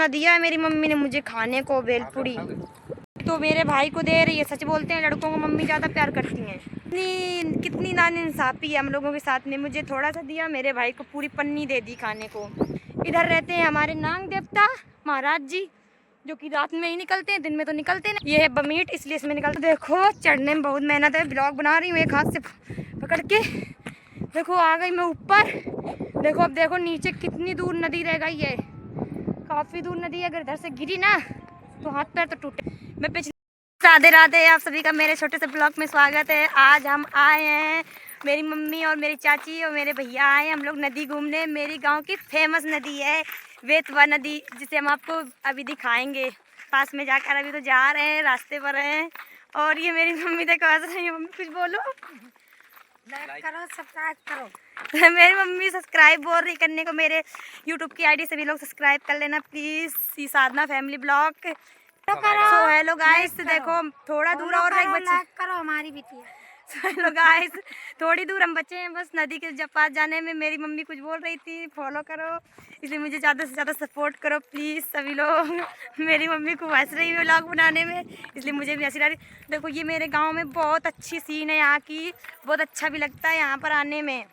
इतना दिया है मेरी मम्मी ने मुझे खाने को, भेलपुरी तो मेरे भाई को दे रही है। सच बोलते हैं लड़कों को मम्मी ज़्यादा प्यार करती हैं। कितनी नाइंसाफ़ी है हम लोगों के साथ में। मुझे थोड़ा सा दिया, मेरे भाई को पूरी पन्नी दे दी खाने को। इधर रहते हैं हमारे नाग देवता महाराज जी, जो कि रात में ही निकलते हैं, दिन में तो निकलते नहीं। ये है बमीट, इसलिए इसमें निकलते। देखो चढ़ने में बहुत मेहनत है। ब्लॉग बना रही हूँ एक हाथ से पकड़ के। देखो आ गई मैं ऊपर। देखो अब देखो नीचे कितनी दूर नदी रह गई है, काफ़ी दूर नदी है। अगर इधर से गिरी ना तो हाथ पैर तो टूटे। मैं पिछले राधे राधे, आप सभी का मेरे छोटे से ब्लॉग में स्वागत है। आज हम आए हैं, मेरी मम्मी और मेरी चाची और मेरे भैया आए हम लोग नदी घूमने। मेरी गांव की फेमस नदी है बेतवा नदी, जिसे हम आपको अभी दिखाएंगे पास में जाकर। अभी तो जा रहे हैं, रास्ते पर हैं। और ये मेरी मम्मी देखो हंस रही है। मम्मी कुछ बोलो। लाइक करो, सब्सक्राइब करो। मेरी मम्मी सब्सक्राइब बोल रही करने को। मेरे यूट्यूब की आईडी सभी लोग सब्सक्राइब कर लेना please, see Sadhana family blog. So hello guys, देखो थोड़ा दूर और एक बच्चे करो हमारी बिटिया। हेलो गाइस, थोड़ी दूर हम बच्चे हैं बस नदी के पास जाने में। मेरी मम्मी कुछ बोल रही थी, फॉलो करो, इसलिए मुझे ज़्यादा से ज़्यादा सपोर्ट करो प्लीज़ सभी लोग। मेरी मम्मी को हंस रही है व्लॉग बनाने में, इसलिए मुझे भी हंसी आ रही। देखो ये मेरे गांव में बहुत अच्छी सीन है यहाँ की, बहुत अच्छा भी लगता है यहाँ पर आने में,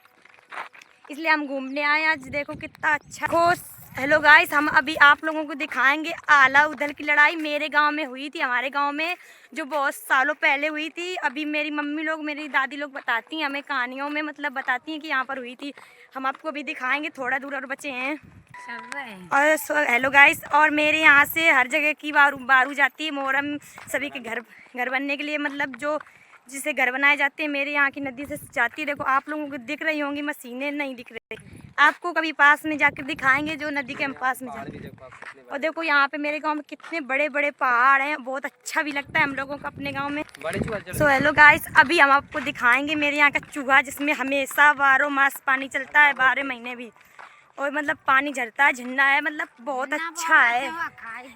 इसलिए हम घूमने आए आज। देखो कितना अच्छा। हेलो गाइस, हम अभी आप लोगों को दिखाएंगे आला उदल की लड़ाई। मेरे गांव में हुई थी, हमारे गांव में, जो बहुत सालों पहले हुई थी। अभी मेरी मम्मी लोग, मेरी दादी लोग बताती हैं हमें कहानियों में, मतलब बताती हैं कि यहाँ पर हुई थी। हम आपको अभी दिखाएंगे, थोड़ा दूर और बचे हैं। और हेलो गाइस, और मेरे यहाँ से हर जगह की बारू जाती है मोहरम सभी के घर बनने के लिए, मतलब जो जिसे घर बनाए जाते हैं मेरे यहाँ की नदी से जाती है। देखो आप लोगों को दिख रही होंगी, मशीनें नहीं दिख रही, आपको कभी पास में जाकर दिखाएंगे जो नदी के हम पास में जाते हैं। और देखो यहाँ पे मेरे गांव में कितने बड़े बड़े पहाड़ हैं, बहुत अच्छा भी लगता है हम लोगों को अपने गांव में। सो हेलो गाइस, अभी हम आपको दिखाएंगे मेरे यहाँ का चूहा, जिसमें हमेशा 12 मास पानी चलता है, 12 महीने भी। और मतलब पानी झरता है, झरना है, मतलब बहुत अच्छा है।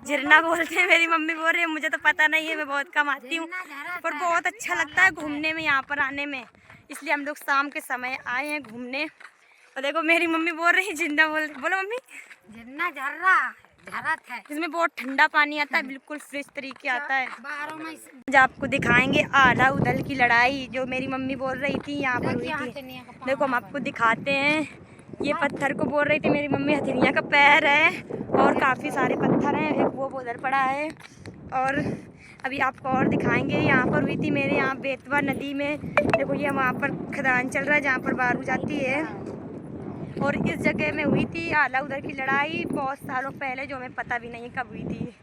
झरना बोलते हैं, मेरी मम्मी बोल रही है, मुझे तो पता नहीं है, मैं बहुत कम आती हूँ, पर बहुत अच्छा लगता है घूमने में, यहाँ पर आने में। इसलिए हम लोग शाम के समय आए हैं घूमने। और देखो मेरी मम्मी बोल रही है, जिंदा बोलो मम्मी। झरना झरत है, इसमें बहुत ठंडा पानी आता है, बिल्कुल फ्रेश तरीके आता है। आज आपको दिखाएंगे आला उदल की लड़ाई, जो मेरी मम्मी बोल रही थी यहाँ पर हुई थी। देखो हम आपको दिखाते हैं। ये पत्थर को बोल रही थी मेरी मम्मी हथेलियाँ का पैर है, और काफ़ी सारे पत्थर हैं, एक वो उधर पड़ा है। और अभी आपको और दिखाएंगे, यहाँ पर हुई थी मेरे यहाँ बेतवा नदी में। देखो ये वहाँ पर खदान चल रहा है जहाँ पर बारू जाती है, और इस जगह में हुई थी आला उदल की लड़ाई बहुत सालों पहले, जो हमें पता भी नहीं कब हुई थी।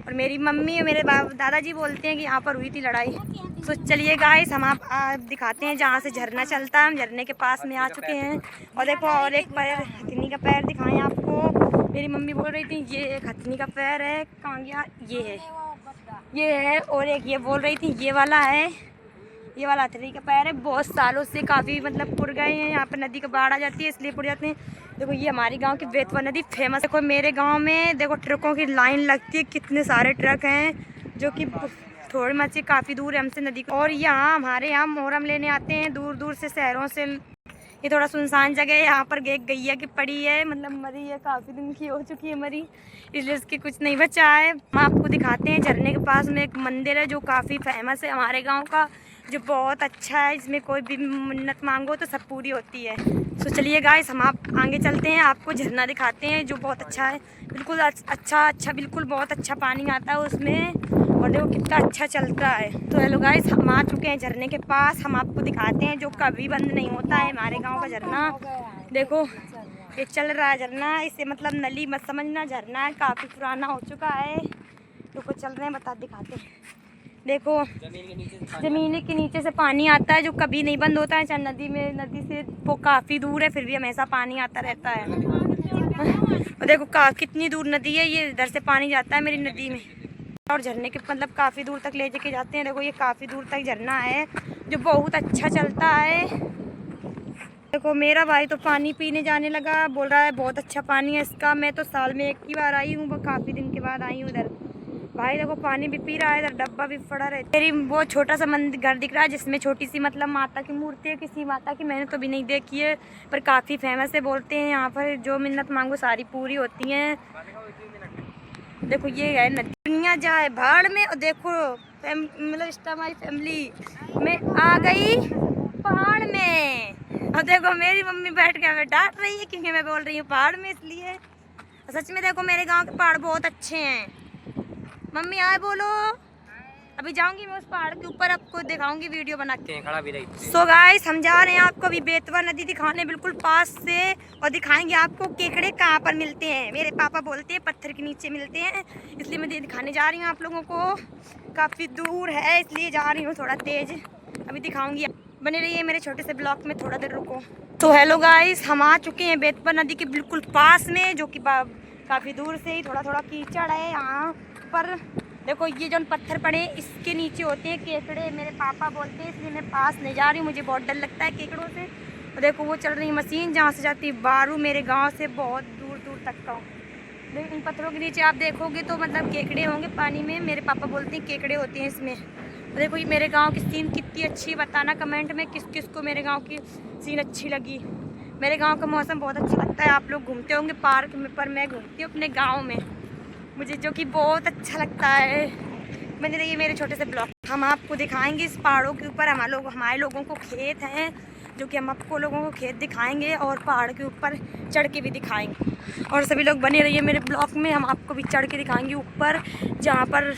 और मेरी मम्मी और मेरे दादाजी बोलते हैं कि यहाँ पर हुई थी लड़ाई। तो चलिए गाइस, हम आप दिखाते हैं जहाँ से झरना चलता है। हम झरने के पास में आ चुके हैं। और देखो और एक पैर, हथनी का पैर दिखाएं आपको। मेरी मम्मी बोल रही थी ये एक हथनी का पैर है, कहाँ गया, ये है। और एक ये बोल रही थी ये वाला है, ये वाला हथनी का पैर है। बहुत सालों से काफ़ी मतलब पुर गए हैं, यहाँ पर नदी का बाढ़ आ जाती है इसलिए पुर जाते हैं। देखो ये हमारी गांव की बेतवा नदी फेमस। देखो मेरे गांव में देखो ट्रकों की लाइन लगती है, कितने सारे ट्रक हैं, जो कि थोड़ी मत से काफ़ी दूर है हमसे नदी। और यहाँ हमारे यहाँ मोहरम लेने आते हैं दूर दूर से, शहरों से। ये थोड़ा सुनसान जगह है, यहाँ पर एक गैया की पड़ी है, मतलब मरी है, काफ़ी दिन की हो चुकी है मरी, इसलिए उसकी कुछ नहीं बचा है। हम आपको दिखाते हैं झरने के पास में एक मंदिर है जो काफ़ी फेमस है हमारे गाँव का, जो बहुत अच्छा है। इसमें कोई भी मन्नत मांगो तो सब पूरी होती है। तो चलिए गाइस, हम आप आगे चलते हैं, आपको झरना दिखाते हैं जो बहुत अच्छा है, बिल्कुल अच्छा बिल्कुल बहुत अच्छा पानी आता है उसमें, और देखो कितना अच्छा चलता है। तो हेलो गाइस, हम आ चुके हैं झरने के पास। हम आपको दिखाते हैं जो कभी बंद नहीं होता है हमारे गाँव का झरना। देखो ये चल रहा है झरना, इसे मतलब नली मत समझना, झरना है, काफ़ी पुराना हो चुका है। तो चल रहे हैं, दिखाते हैं। देखो ज़मीन के नीचे से पानी आता है जो कभी नहीं बंद होता है, चाहे नदी से वो काफ़ी दूर है, फिर भी हमेशा पानी आता रहता है। और देखो कितनी दूर नदी है, ये इधर से पानी जाता है मेरी नदी में, और झरने के मतलब काफ़ी दूर तक ले जाके जाते हैं। देखो ये काफ़ी दूर तक झरना है जो बहुत अच्छा चलता है। देखो मेरा भाई तो पानी पीने जाने लगा, बोल रहा है बहुत अच्छा पानी है इसका। मैं तो साल में एक ही बार आई हूँ, वो काफ़ी दिन के बाद आई हूँ इधर। भाई देखो पानी भी पी रहा है, इधर डब्बा भी पड़ा है। मेरी वो छोटा सा मंदिर घर दिख रहा है जिसमें छोटी सी मतलब माता की मूर्ति है, किसी माता की, मैंने तो भी नहीं देखी है, पर काफ़ी फेमस है। बोलते हैं यहाँ पर जो मिन्नत मांगो सारी पूरी होती हैं। देखो ये है नदी, दुनिया जाए भाड़ में। और देखो मतलब हमारी फैमिली में आ गई पहाड़ में। और देखो मेरी मम्मी बैठ के हमें डांट रही है क्योंकि मैं बोल रही हूँ पहाड़ में, इसलिए। सच में देखो मेरे गांव के पहाड़ बहुत अच्छे हैं। मम्मी आए बोलो। अभी जाऊंगी मैं उस पहाड़ के ऊपर, आपको दिखाऊंगी वीडियो बना के। सो गाइस हम जा रहे हैं आपको अभी बेतवा नदी दिखाने बिल्कुल पास से, और दिखाएंगे आपको केकड़े कहाँ पर मिलते हैं। मेरे पापा बोलते हैं पत्थर के नीचे मिलते हैं, इसलिए मैं दिखाने जा रही हूँ आप लोगों को। काफ़ी दूर है इसलिए जा रही हूँ थोड़ा तेज। अभी दिखाऊंगी, बने रहिए मेरे छोटे से ब्लॉक में, थोड़ा देर रुको। तो हेलो गाइस, हम आ चुके हैं बेतवा नदी के बिल्कुल पास में, जो कि काफ़ी दूर से ही थोड़ा थोड़ा कीचड़ है यहाँ पर। देखो ये जो पत्थर पड़े इसके नीचे होते हैं केकड़े, मेरे पापा बोलते हैं, इसलिए मैं पास नहीं जा रही हूँ, मुझे बहुत डर लगता है केकड़ों से। और देखो वो चल रही मशीन जहाँ से जाती है बारू, मेरे गांव से बहुत दूर दूर तक का। लेकिन इन पत्थरों के नीचे आप देखोगे तो मतलब केकड़े होंगे पानी में, मेरे पापा बोलते हैं केकड़े होते हैं इसमें। और देखो ये मेरे गाँव की सीन कितनी अच्छी, बताना कमेंट में किस किस को मेरे गाँव की सीन अच्छी लगी। मेरे गाँव का मौसम बहुत अच्छा लगता है। आप लोग घूमते होंगे पार्क में, पर मैं घूमती हूँ अपने गाँव में, मुझे जो कि बहुत अच्छा लगता है। बने रहिए मेरे छोटे से ब्लॉग, हम आपको दिखाएंगे इस पहाड़ों के ऊपर। हमारे लोगों को खेत हैं, जो कि हम आपको लोगों को खेत दिखाएंगे और पहाड़ के ऊपर चढ़ के भी दिखाएंगे। और सभी लोग बने रहिए मेरे ब्लॉग में, हम आपको भी चढ़ के दिखाएंगे ऊपर, जहाँ पर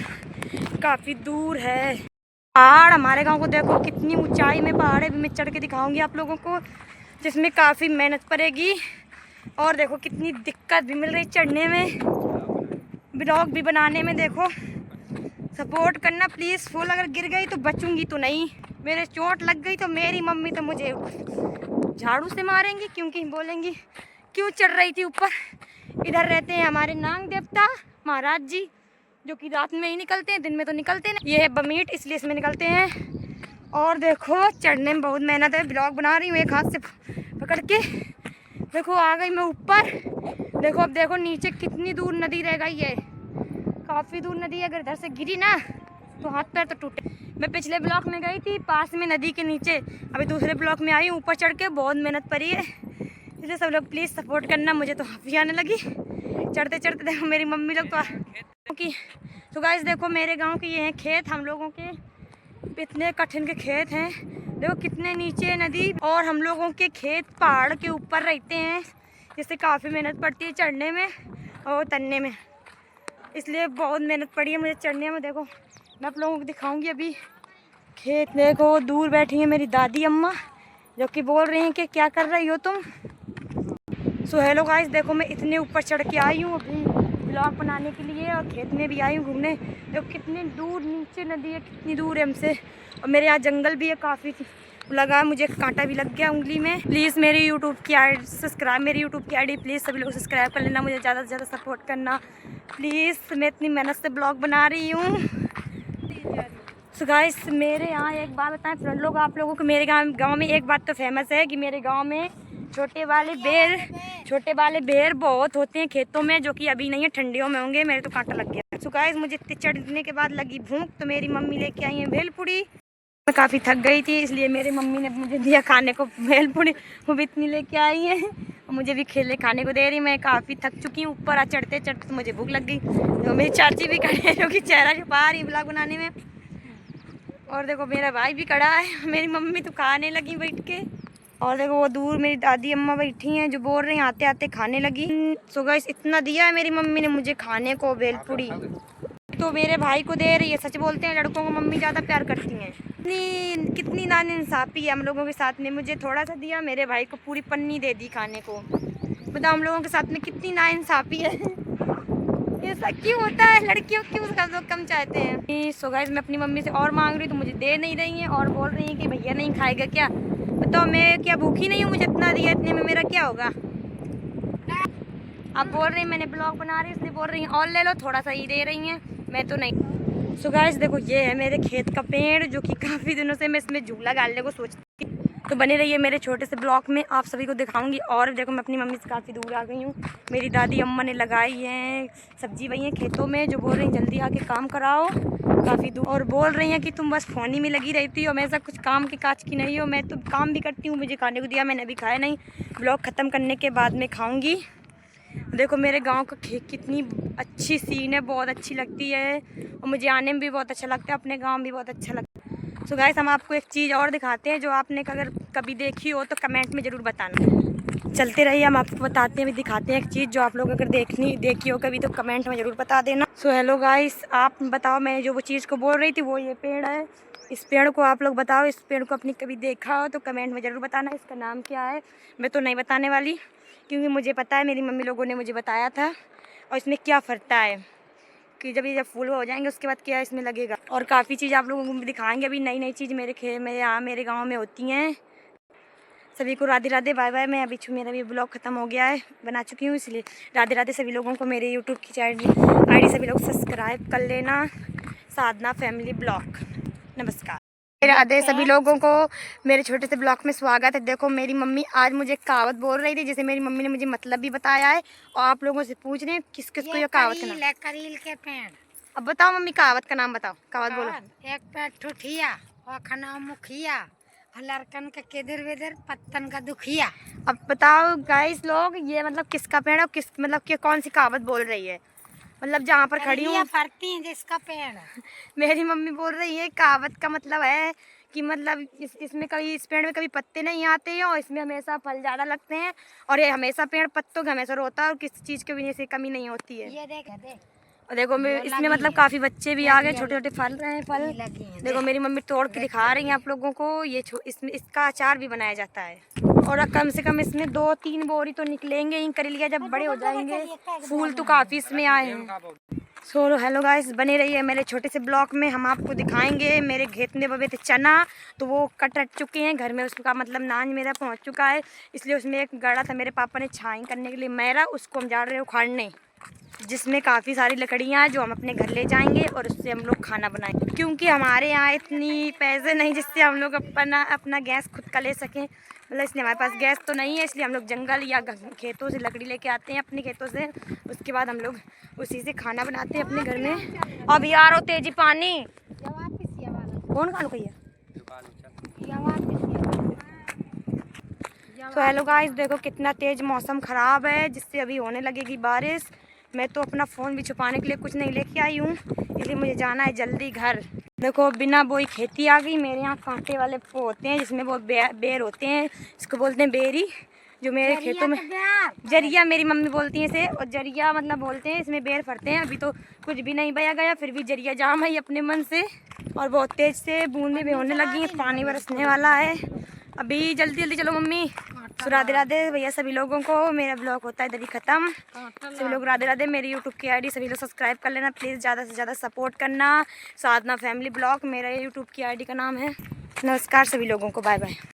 काफ़ी दूर है पहाड़। हमारे गाँव को देखो कितनी ऊँचाई में पहाड़ है, मैं चढ़ के दिखाऊँगी आप लोगों को, जिसमें काफ़ी मेहनत पड़ेगी। और देखो कितनी दिक्कत भी मिल रही चढ़ने में, ब्लॉग भी बनाने में। देखो सपोर्ट करना प्लीज़ फुल। अगर गिर गई तो बचूंगी तो नहीं, मेरे चोट लग गई तो मेरी मम्मी तो मुझे झाड़ू से मारेंगी, क्योंकि बोलेंगी क्यों चढ़ रही थी ऊपर। इधर रहते हैं हमारे नाग देवता महाराज जी, जो कि रात में ही निकलते हैं, दिन में तो निकलते नहीं। ये है बमीट, इसलिए इसमें निकलते हैं। और देखो चढ़ने में बहुत मेहनत है, ब्लॉग बना रही हूँ एक हाथ से पकड़ के। देखो आ गई मैं ऊपर। देखो अब देखो नीचे कितनी दूर नदी रह गई है, काफ़ी दूर नदी है। अगर इधर से गिरी ना तो हाथ पैर तो टूटे। मैं पिछले ब्लॉक में गई थी पास में नदी के नीचे, अभी दूसरे ब्लॉक में आई हूँ ऊपर चढ़ के, बहुत मेहनत पड़ी है। इसलिए सब लोग प्लीज़ सपोर्ट करना। मुझे तो हंसी आने लगी चढ़ते चढ़ते। देखो मेरी मम्मी लोग तो गाइस देखो मेरे गाँव के ये हैं खेत, हम लोगों के इतने कठिन के खेत हैं। देखो कितने नीचे है नदी, और हम लोगों के खेत पहाड़ के ऊपर रहते हैं, जिससे काफ़ी मेहनत पड़ती है चढ़ने में और उतरने में, इसलिए बहुत मेहनत पड़ी है मुझे चढ़ने में। देखो मैं आप लोगों को दिखाऊंगी अभी खेत। देखो दूर बैठी है मेरी दादी अम्मा, जो कि बोल रही हैं कि क्या कर रही हो तुम। सो हेलो गाइस, देखो मैं इतने ऊपर चढ़ के आई हूँ अभी ब्लॉग बनाने के लिए, और खेत में भी आई हूँ घूमने। देखो कितनी दूर नीचे नदी है, कितनी दूर है हमसे। और मेरे यहाँ जंगल भी है काफ़ी लगा, मुझे कांटा भी लग गया उंगली में। प्लीज़ मेरी यूट्यूब की आईडी प्लीज़ सभी लोग सब्सक्राइब कर लेना, मुझे ज़्यादा से ज़्यादा सपोर्ट करना प्लीज़। मैं इतनी मेहनत से ब्लॉग बना रही हूँ। सो गाइस मेरे यहाँ एक बात बताएं फ्रेंड लोग आप लोगों को, मेरे गाँव में एक बात तो फेमस है कि मेरे गाँव में छोटे वाले बेर बहुत होते हैं खेतों में, जो कि अभी नहीं है, ठंडियों में होंगे। मेरे तो कांटा लग गया। सो गाइस मुझे चढ़ने के बाद लगी भूख, तो मेरी मम्मी लेके आई है भेलपुड़ी। मैं काफ़ी थक गई थी, इसलिए मेरी मम्मी ने मुझे दिया खाने को भेलपुड़ी, वो भी इतनी लेके आई है और मुझे भी खेलने खाने को दे रही। मैं काफ़ी थक चुकी हूँ, ऊपर चढ़ते चढ़ते तो मुझे भूख लग गई। तो मेरी चाची भी खड़ी है, जो कि चेहरा छुपा रही है ब्लॉग बनाने में। और देखो मेरा भाई भी खड़ा है, मेरी मम्मी तो खाने लगी बैठ के। और देखो वो दूर मेरी दादी अम्मा बैठी हैं, जो बोल रही हैं आते आते खाने लगी। सो गाइस इतना दिया है मेरी मम्मी ने मुझे खाने को भेलपुड़ी, तो मेरे भाई को दे रही है। सच बोलते हैं लड़कों को मम्मी ज़्यादा प्यार करती हैं। कितनी नाइंसाफ़ी है हम लोगों के साथ में। मुझे थोड़ा सा दिया, मेरे भाई को पूरी पन्नी दे दी खाने को। बताओ हम लोगों के साथ में कितनी नाइंसाफ़ी है। ऐसा क्यों होता है, लड़कियों क्यों सब लोग कम चाहते हैं। सो गाइस मैं अपनी मम्मी से और मांग रही तो मुझे दे नहीं रही हैं, और बोल रही हैं कि भैया नहीं खाएगा क्या। बताओ मैं क्या भूखी नहीं हूँ, मुझे इतना दिया, इतने में मेरा क्या होगा। आप बोल रही हैं मैंने ब्लॉग बना रही इसलिए बोल रही हैं और ले लो, थोड़ा सा ही दे रही हैं, मैं तो नहीं। सो गाइस देखो ये है मेरे खेत का पेड़, जो कि काफ़ी दिनों से मैं इसमें झूला डालने को सोचती थी। तो बने रहिए मेरे छोटे से ब्लॉग में, आप सभी को दिखाऊंगी। और देखो मैं अपनी मम्मी से काफ़ी दूर आ गई हूँ। मेरी दादी अम्मा ने लगाई है सब्जी वही है खेतों में, जो बोल रही हैं जल्दी आके काम कराओ, काफ़ी दूर। और बोल रही हैं कि तुम बस फ़ोन ही में लगी रहती हो, मैं ऐसा कुछ काम के काज की नहीं हो, मैं तो काम भी करती हूँ। मुझे खाने को दिया, मैंने अभी खाया नहीं, ब्लॉग ख़त्म करने के बाद में खाऊँगी। देखो मेरे गांव का कितनी अच्छी सीन है, बहुत अच्छी लगती है और मुझे आने में भी बहुत अच्छा लगता है, अपने गांव भी बहुत अच्छा लगता है। सो गाइस हम आपको एक चीज़ और दिखाते हैं जो आपने अगर कभी देखी हो तो कमेंट में ज़रूर बताना। चलते रहिए, हम आपको बताते हैं, भी दिखाते हैं एक चीज़ जो आप लोग अगर देखी हो कभी तो कमेंट में ज़रूर बता देना। सो हेलो गाइस, आप बताओ, मैं जो वो चीज़ को बोल रही थी वो ये पेड़ है। इस पेड़ को आप लोग बताओ, इस पेड़ को अपनी कभी देखा हो तो कमेंट में ज़रूर बताना इसका नाम क्या है। मैं तो नहीं बताने वाली क्योंकि मुझे पता है, मेरी मम्मी लोगों ने मुझे बताया था। और इसमें क्या फलता है कि जब फूल हो जाएंगे उसके बाद क्या इसमें लगेगा, और काफ़ी चीज़ आप लोगों को दिखाएंगे। अभी नई नई चीज़ मेरे गाँव में होती हैं। सभी को राधे राधे, बाय बाय। मैं अभी मेरा भी ब्लॉग ख़त्म हो गया है, बना चुकी हूँ, इसलिए राधे राधे सभी लोगों को। मेरे यूट्यूब की चैनल आईडी सभी लोग सब्सक्राइब कर लेना, साधना फैमिली ब्लॉग। नमस्कार, राधे सभी लोगों को मेरे छोटे से ब्लॉग में स्वागत है। देखो मेरी मम्मी आज मुझे एक कहावत बोल रही थी, जैसे मेरी मम्मी ने मुझे मतलब भी बताया है और आप लोगों से पूछ रहे हैं किस किस को ये कहावत का नाम। करील के पेड़। अब बताओ मम्मी, कहावत का नाम बताओ, कहावत बोलो। एक पेड़ ठुठिया और खना मुखिया, लड़कन के केदर वेदर पत्तन का दुखिया। अब बताओ गाइस लोग, ये मतलब किसका पेड़ है, किस मतलब कि कौन सी कहावत बोल रही है, मतलब जहाँ पर खड़ी हूँ फरती है जिसका पेड़। मेरी मम्मी बोल रही है कहावत का मतलब है कि मतलब इसमें कभी, इस पेड़ में कभी पत्ते नहीं आते हैं और इसमें हमेशा फल ज़्यादा लगते हैं, और ये हमेशा पेड़ पत्तों का हमेशा रोता है और किसी चीज़ के भी से कमी नहीं होती है। ये देख और देखो इसमें मतलब काफ़ी बच्चे भी आ गए, छोटे छोटे फल रहे हैं फल। देखो मेरी मम्मी तोड़ के दिखा रही हैं आप लोगों को। ये इसमें इसका अचार भी बनाया जाता है, और कम से कम इसमें 2-3 बोरी तो निकलेंगे ही। करेलिया जब बड़े हो जाएंगे, फूल तो काफ़ी इसमें आए हैं। सो हेलो गाइस, बने रहिए मेरे छोटे से ब्लॉग में। हम आपको दिखाएंगे मेरे खेत में बबे थे चना, तो वो कट चुके हैं घर में, उसका मतलब नाज मेरा पहुंच चुका है, इसलिए उसमें एक गड़ा था मेरे पापा ने छाई करने के लिए मेरा, उसको हम जा रहे हैं उखाड़ने, जिसमें काफ़ी सारी लकड़ियाँ हैं जो हम अपने घर ले जाएंगे और उससे हम लोग खाना बनाएंगे, क्योंकि हमारे यहाँ इतनी पैसे नहीं जिससे हम लोग अपना गैस खुद का ले सकें। मतलब इसलिए हमारे पास गैस तो नहीं है, इसलिए हम लोग जंगल या खेतों से लकड़ी लेके आते हैं अपने खेतों से, उसके बाद हम लोग उसी से खाना बनाते हैं अपने घर में। अब यार हो तेजी पानी कौन खानू कही है। तो हेलो गाइस, देखो कितना तेज़ मौसम ख़राब है, जिससे अभी होने लगेगी बारिश। मैं तो अपना फ़ोन भी छुपाने के लिए कुछ नहीं लेके आई हूँ, इसलिए मुझे जाना है जल्दी घर। देखो बिना बोई खेती आ गई। मेरे यहाँ कांटे वाले वो होते हैं जिसमें वो बेर होते हैं, इसको बोलते हैं बेरी, जो मेरे खेतों में जरिया मेरी मम्मी बोलती है इसे, और जरिया मतलब बोलते हैं, इसमें बेर फरते हैं। अभी तो कुछ भी नहीं बया गया, फिर भी जरिया जाम है अपने मन से, और बहुत तेज़ से बूंदें भी होने लगी हैं, पानी बरसने वाला है अभी। जल्दी जल्दी चलो मम्मी। तो राधे राधे भैया सभी लोगों को। मेरा ब्लॉग होता है इधर ही ख़त्म। सभी लोग राधे राधे। मेरी यूट्यूब की आईडी सभी लोग सब्सक्राइब कर लेना प्लीज़, ज़्यादा से ज़्यादा सपोर्ट करना। साधना फैमिली ब्लॉग मेरा यूट्यूब की आईडी का नाम है। नमस्कार सभी लोगों को, बाय बाय।